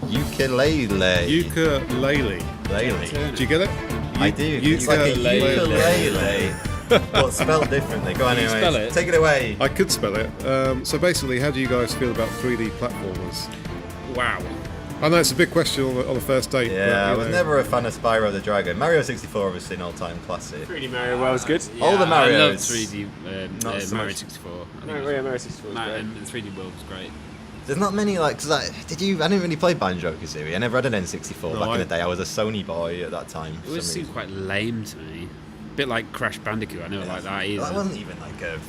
Yooka-Laylee. Do you get it? I do. It's like a ukulele, but spelled differently. Go on, anyway. Spell it? Take it away. I could spell it. So basically, how do you guys feel about 3D platformers? Wow. I know it's a big question on the first date. Yeah, I but, was never a fan of Spyro the Dragon. Mario 64 obviously an all-time classic. 3D Mario World's good. All the I love Marios. 3D Not so Mario much. 64. Mario 64 was great. And 3D World was great. There's not many I didn't really play Banjo Kazooie. I never had an N64 back in the day. I was a Sony boy at that time. It always seemed quite lame to me. A bit like Crash Bandicoot. I never liked that either. That wasn't even like a.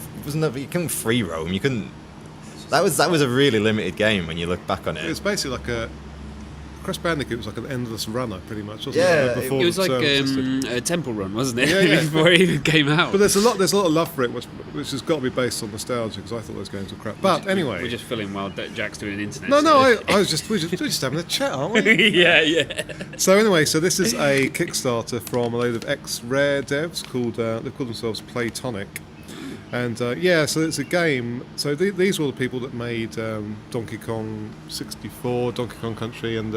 You couldn't free roam. You couldn't. That was a really limited game when you look back on it. It was basically like a. Crash Bandicoot was like an endless runner, pretty much, wasn't Yeah, it? Before It was the like servers existed. a Temple Run, wasn't it? Yeah, yeah. Before it even came out. But there's a lot of love for it, which has got to be based on nostalgia, because I thought those games were crap. But anyway, We're just filling while Jack's doing internet. no, search. we're just having a chat, aren't we? yeah. So anyway, this is a Kickstarter from a load of ex-Rare devs called they call themselves Playtonic, and so it's a game. So these were the people that made Donkey Kong 64, Donkey Kong Country, and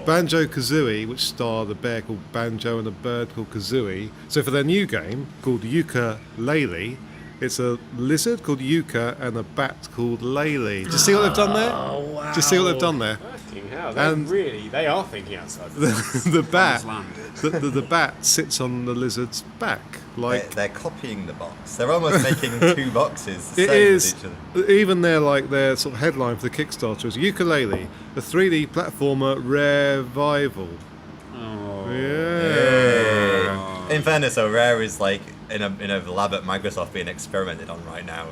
Banjo Kazooie, which starred a bear called Banjo and a bird called Kazooie. So for their new game called Yooka-Laylee, it's a lizard called Yuka and a bat called Laylee. Do you see what they've done there? Oh wow! Do you see what they've done there? Fucking hell, And- they are thinking outside. The bat, Land. the bat sits on the lizard's back, like They're copying the box. They're almost making two boxes the it same is. as each other. Even their sort of headline for the Kickstarter is Yooka-Laylee, a 3D platformer revival. Oh. Yeah. In fairness, though, Rare is like in a lab at Microsoft being experimented on right now,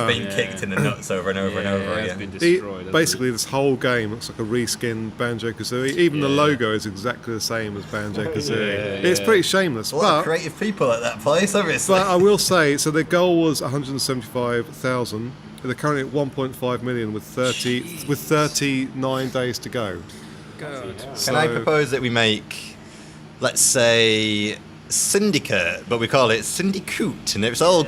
being kicked in the nuts over and over and over It's again. been destroyed. hasn't Basically, this whole game looks like a reskinned Banjo Kazooie. Even the logo is exactly the same as Banjo Kazooie. It's pretty shameless. A lot of creative people at that place, obviously. But I will say, so their goal was 175,000. They're currently at 1.5 million with 39 days to go. it? God. Can I propose that we make, let's say, Syndicate, but we call it Syndicoot, and it's all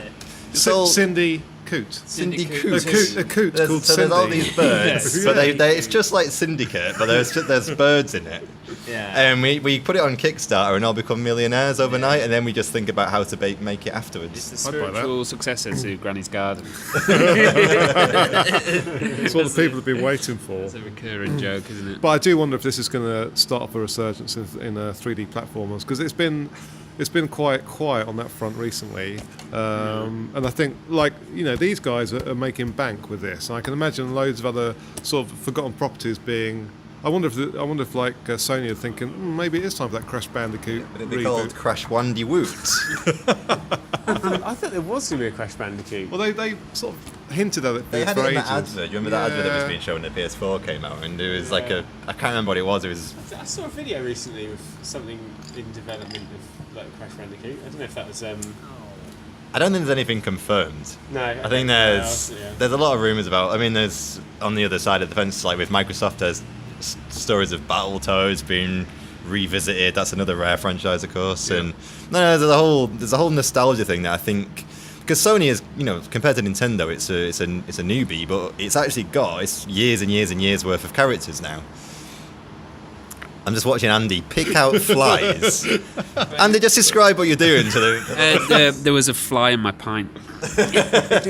Cindy Coot. Syndicoot. A coot called So there's all Cindy. these birds, but it's just like Syndicate, but there's birds in it. Yeah. And we put it on Kickstarter and all become millionaires overnight, and then we just think about how to make it afterwards. It's the I'd buy that. spiritual successor to Granny's Garden. It's what the people have been waiting for. It's a recurring joke, isn't it? But I do wonder if this is going to start off a resurgence in 3D platformers, because it's been quite quiet on that front recently, and I think these guys are making bank with this. And I can imagine loads of other sort of forgotten properties being. I wonder if Sony are thinking maybe it is time for that Crash Bandicoot Would it be reboot. called Crash Wandy Woot? I thought there was going to be a Crash Bandicoot. Well, they sort of hinted at it They had for it in ages. that advert. Do you remember that advert that was being shown when the PS4 came out? And it was like I can't remember what it was. It was I saw a video recently with something in development of like Crash Bandicoot. I don't know if that was. I don't think there's anything confirmed. No, I think there's a lot of rumours about. I mean, there's on the other side of the fence, like with Microsoft, there's stories of Battletoads being revisited. That's another Rare franchise, of course. Yeah. And no, there's a whole nostalgia thing that I think, because Sony is, compared to Nintendo, it's a newbie, but it's actually got years and years and years worth of characters now. I'm just watching Andy pick out flies. Andy, just describe what you're doing to the. There was a fly in my pint.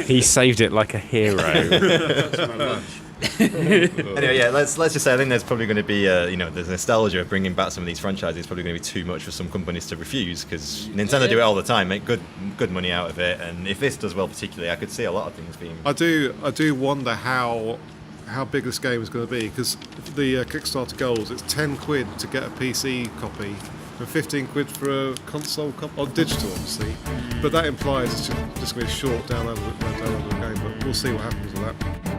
He saved it like a hero. Anyway, yeah, let's just say I think there's probably going to be there's nostalgia of bringing back some of these franchises. It's probably going to be too much for some companies to refuse, because Nintendo do it all the time, make good money out of it, and if this does well particularly, I could see a lot of things being. I do wonder how big this game is going to be, because the Kickstarter goals, it's 10 quid to get a PC copy and 15 quid for a console copy, or digital obviously, but that implies it's just going to be a short download of the game, but we'll see what happens with that.